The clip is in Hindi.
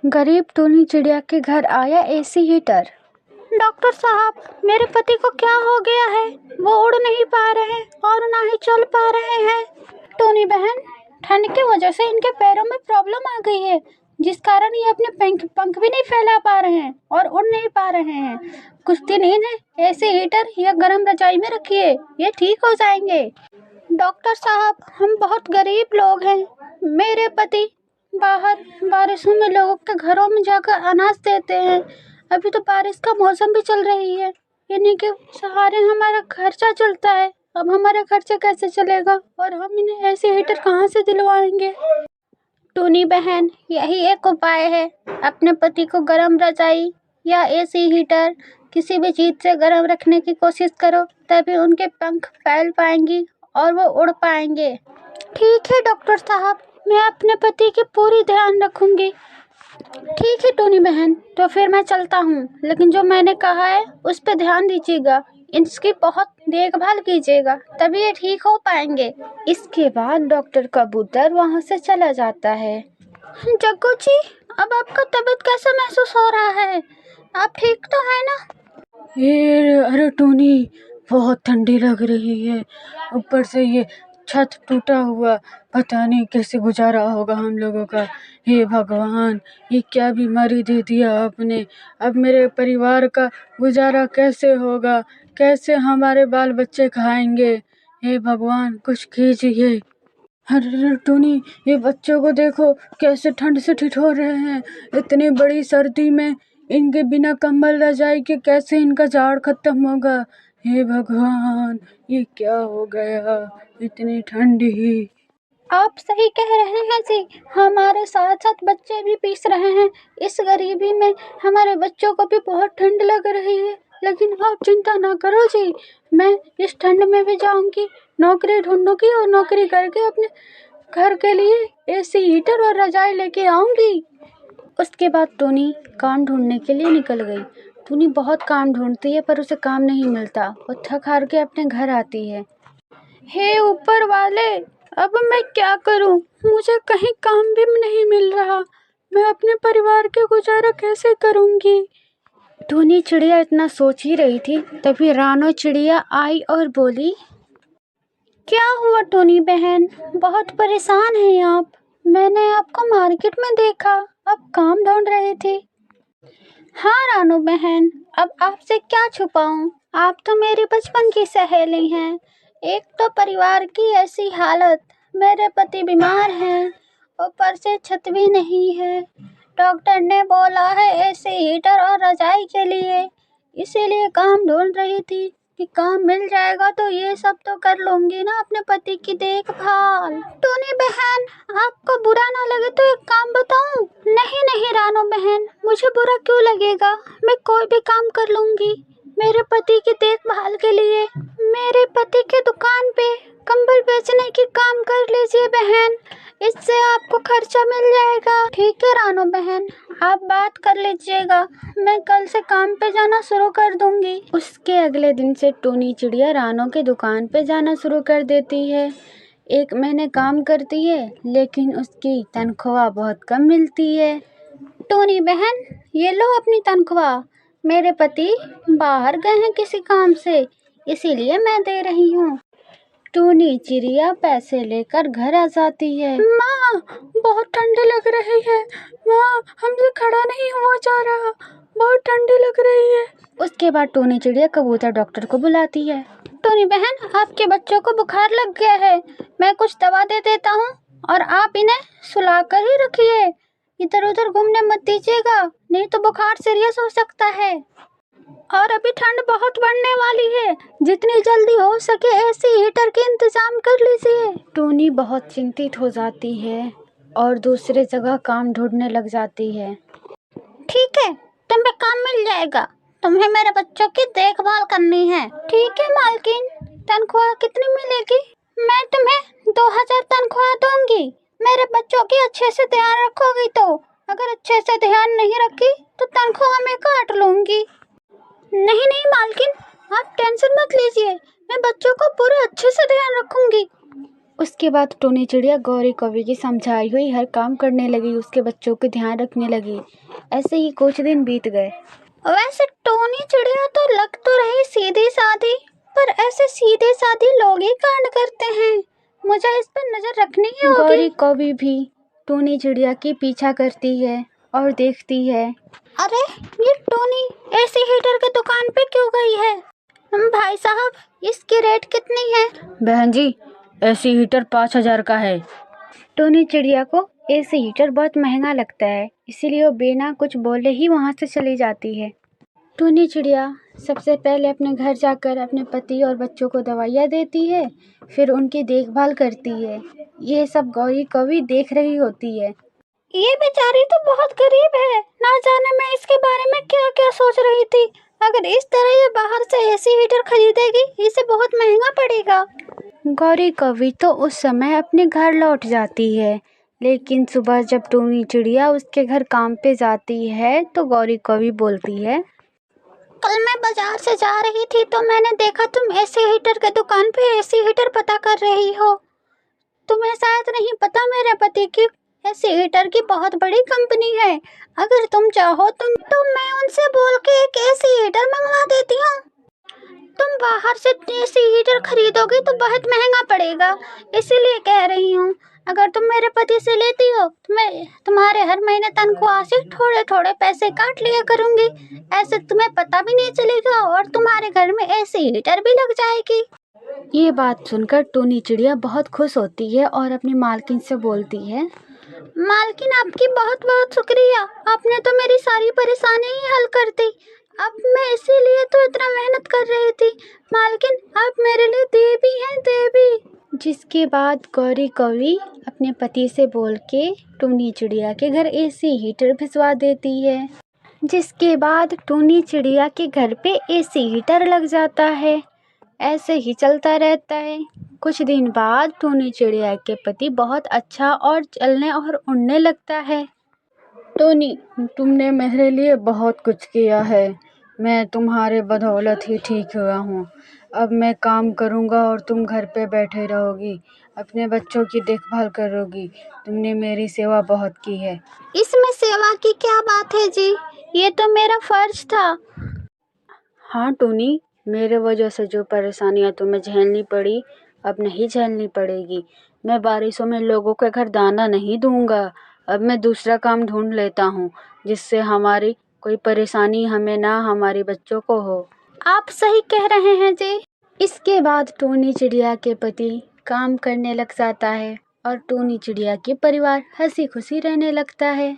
गरीब टूनी चिड़िया के घर आया एसी हीटर। डॉक्टर साहब, मेरे पति को क्या हो गया है? वो उड़ नहीं पा रहे हैं और ना ही चल पा रहे हैं। टूनी बहन, ठंड की वजह से इनके पैरों में प्रॉब्लम आ गई है, जिस कारण ये अपने पंख भी नहीं फैला पा रहे हैं और उड़ नहीं पा रहे हैं। कुछ दिन इन्हें एसी हीटर या गर्म रजाई में रखिए, ये ठीक हो जाएंगे। डॉक्टर साहब, हम बहुत गरीब लोग हैं। मेरे पति बाहर बारिशों में लोगों के घरों में जाकर अनाज देते हैं। अभी तो बारिश का मौसम भी चल रही है, इन्हीं के सहारे हमारा खर्चा चलता है। अब हमारा खर्चा कैसे चलेगा और हम इन्हें ऐसे हीटर कहाँ से दिलवाएंगे? टूनी बहन, यही एक उपाय है। अपने पति को गर्म रजाई या एसी हीटर किसी भी चीज़ से गर्म रखने की कोशिश करो, तभी उनके पंख फैल पाएंगी और वो उड़ पाएंगे। ठीक है डॉक्टर साहब, मैं अपने पति की पूरी ध्यान रखूंगी। ठीक है टूनी बहन, तो फिर मैं चलता हूँ, लेकिन जो मैंने कहा है उस पर ध्यान दीजिएगा, इसकी बहुत देखभाल कीजिएगा, तभी ये ठीक हो पाएंगे। इसके बाद डॉक्टर कबूतर वहाँ से चला जाता है। जग्गू जी, अब आपका तबीयत कैसा महसूस हो रहा है? आप ठीक तो है ना? अरे टोनी, बहुत ठंडी लग रही है। ऊपर से ये छत टूटा हुआ, पता नहीं कैसे गुजारा होगा हम लोगों का। हे भगवान, ये क्या बीमारी दे दिया आपने। अब मेरे परिवार का गुजारा कैसे होगा? कैसे हमारे बाल बच्चे खाएंगे? हे भगवान, कुछ कीजिए। अरे टोनी, ये बच्चों को देखो कैसे ठंड से ठिठुर रहे हैं। इतनी बड़ी सर्दी में इनके बिना कंबल रजाई के कैसे इनका जाड़ खत्म होगा? हे भगवान, ये क्या हो गया, इतनी ठंडी। आप सही कह रहे हैं जी, हमारे साथ साथ बच्चे भी पीस रहे हैं। इस गरीबी में हमारे बच्चों को भी बहुत ठंड लग रही है, लेकिन आप चिंता ना करो जी, मैं इस ठंड में भी जाऊंगी, नौकरी ढूंढूंगी और नौकरी करके अपने घर के लिए एसी हीटर और रजाई लेके आऊंगी। उसके बाद टूनी काम ढूंढने के लिए निकल गई। टूनी बहुत काम ढूंढती है पर उसे काम नहीं मिलता। वो थक हार के अपने घर आती है। हे ऊपर वाले, अब मैं क्या करूं? मुझे कहीं काम भी नहीं मिल रहा। मैं अपने परिवार के गुजारा कैसे करूंगी? टूनी चिड़िया इतना सोच ही रही थी, तभी रानो चिड़िया आई और बोली, क्या हुआ टूनी बहन, बहुत परेशान हैं आप? मैंने आपको मार्केट में देखा, आप काम ढूंढ रहे थे। हाँ रानो बहन, अब आपसे क्या छुपाऊं, आप तो मेरी बचपन की सहेली हैं। एक तो परिवार की ऐसी हालत, मेरे पति बीमार हैं, ऊपर से छत भी नहीं है। डॉक्टर ने बोला है एसी हीटर और रजाई के लिए, इसीलिए काम ढूंढ रही थी कि काम मिल जाएगा तो ये सब तो कर लूंगी ना, अपने पति की देखभाल। टूनी बहन, आपको बुरा ना लगे तो एक काम बताऊं? नहीं नहीं रानो बहन, मुझे बुरा क्यों लगेगा, मैं कोई भी काम कर लूंगी मेरे पति की देखभाल के लिए। मेरे पति के दुकान पे कंबल बेचने की काम कर लीजिए बहन, इससे आपको खर्चा मिल जाएगा। ठीक है रानो बहन, आप बात कर लीजिएगा, मैं कल से काम पे जाना शुरू कर दूंगी। उसके अगले दिन से टूनी चिड़िया रानो के दुकान पे जाना शुरू कर देती है। 1 महीने काम करती है, लेकिन उसकी तनख्वाह बहुत कम मिलती है। टूनी बहन, ये लो अपनी तनख्वाह, मेरे पति बाहर गए हैं किसी काम से, इसीलिए मैं दे रही हूँ। टूनी चिड़िया पैसे लेकर घर आ जाती है। माँ, बहुत ठंडी लग रही है। माँ, हमसे खड़ा नहीं हुआ जा रहा, बहुत ठंडी लग रही है। उसके बाद टूनी चिड़िया कबूतर डॉक्टर को बुलाती है। टूनी बहन, आपके बच्चों को बुखार लग गया है, मैं कुछ दवा दे देता हूँ और आप इन्हें सुला कर ही रखिए, इधर उधर घूमने मत दीजिएगा, नहीं तो बुखार सीरियस हो सकता है। और अभी ठंड बहुत बढ़ने वाली है, जितनी जल्दी हो सके एसी हीटर के इंतजाम कर लीजिए। टूनी बहुत चिंतित हो जाती है और दूसरे जगह काम ढूंढने लग जाती है। ठीक है, तुम्हें काम मिल जाएगा, तुम्हें मेरे बच्चों की देखभाल करनी है। ठीक है मालकिन, तनख्वाह कितनी मिलेगी? मैं तुम्हें 2000 तनख्वाह दूंगी, मेरे बच्चों की अच्छे से ध्यान रखोगी तो। अगर अच्छे से ध्यान नहीं रखी तो तनख्वाह मैं काट लूंगी। नहीं नहीं मालकिन, आप टेंशन मत लीजिए, मैं बच्चों को पूरे अच्छे से ध्यान रखूंगी। उसके बाद टोनी चिड़िया गौरी कौवी की समझाई हुई हर काम करने लगी, उसके बच्चों का ध्यान रखने लगी। ऐसे ही कुछ दिन बीत गए। वैसे टोनी चिड़िया तो लग तो रही सीधी सादी, पर ऐसे सीधे साधे लोग ही कांड करते हैं। मुझे इस पर नजर रखनी ही होगी। गौरी कौवी भी टोनी चिड़िया की पीछा करती है और देखती है। अरे ये टोनी एसी हीटर की दुकान पे क्यों गई है? भाई साहब, इसकी रेट कितनी है? बहन जी, एसी हीटर 5,000 का है। टोनी चिड़िया को एसी हीटर बहुत महंगा लगता है, इसीलिए वो बिना कुछ बोले ही वहाँ से चली जाती है। टोनी चिड़िया सबसे पहले अपने घर जाकर अपने पति और बच्चों को दवाइयाँ देती है, फिर उनकी देखभाल करती है। ये सब गौरी कौवी देख रही होती है। ये बेचारी तो बहुत गरीब है, ना जाने मैं इसके बारे में क्या क्या सोच रही थी। अगर इस तरह ये बाहर से एसी हीटर खरीदेगी, इसे बहुत महंगा पड़ेगा। गौरी कौवी तो उस समय अपने घर लौट जाती है, लेकिन सुबह जब टोनी चिड़िया उसके घर काम पे जाती है तो गौरी कौवी बोलती है, कल मैं बाजार से जा रही थी तो मैंने देखा तुम एसी हीटर के दुकान पे एसी हीटर पता कर रही हो। तुम्हें शायद नहीं पता, मेरे पति की एसी हीटर की बहुत बड़ी कंपनी है। अगर तुम चाहो तो मैं उनसे बोल के एक एसी हीटर मंगवा देती हूँ। तुम बाहर से एसी हीटर खरीदोगी तो बहुत महंगा पड़ेगा, इसीलिए कह रही हूँ। अगर तुम मेरे पति से लेती हो तो मैं तुम्हारे हर महीने तनख्वाह से थोड़े थोड़े पैसे काट लिया करूँगी। ऐसे तुम्हें पता भी नहीं चलेगा और तुम्हारे घर में एसी हीटर भी लग जाएगी। ये बात सुनकर टोनी चिड़िया बहुत खुश होती है और अपनी मालकिन से बोलती है, मालकिन आपकी बहुत बहुत शुक्रिया, आपने तो मेरी सारी परेशानी ही हल कर दी। अब मैं इसीलिए तो इतना मेहनत कर रही थी। मालकिन आप मेरे लिए देवी हैं, देवी। जिसके बाद गौरी कौवी अपने पति से बोल के टोनी चिड़िया के घर एसी हीटर भिजवा देती है। जिसके बाद टोनी चिड़िया के घर पे एसी हीटर लग जाता है। ऐसे ही चलता रहता है। कुछ दिन बाद टोनी चिड़िया के पति बहुत अच्छा और चलने और उड़ने लगता है। टोनी, तुमने मेरे लिए बहुत कुछ किया है। मैं तुम्हारे बदौलत ही ठीक हुआ हूँ। अब मैं काम करूँगा और तुम घर पे बैठे रहोगी, अपने बच्चों की देखभाल करोगी। तुमने मेरी सेवा बहुत की है। इसमें सेवा की क्या बात है जी? ये तो मेरा फर्ज था। हाँ टोनी, मेरे वजह से जो परेशानियाँ तुम्हें झेलनी पड़ी, अब नहीं झेलनी पड़ेगी। मैं बारिशों में लोगों के घर दाना नहीं दूंगा। अब मैं दूसरा काम ढूंढ लेता हूँ, जिससे हमारी कोई परेशानी हमें ना हमारे बच्चों को हो। आप सही कह रहे हैं जी। इसके बाद टोनी चिड़िया के पति काम करने लग जाता है और टोनी चिड़िया के परिवार हंसी खुशी रहने लगता है।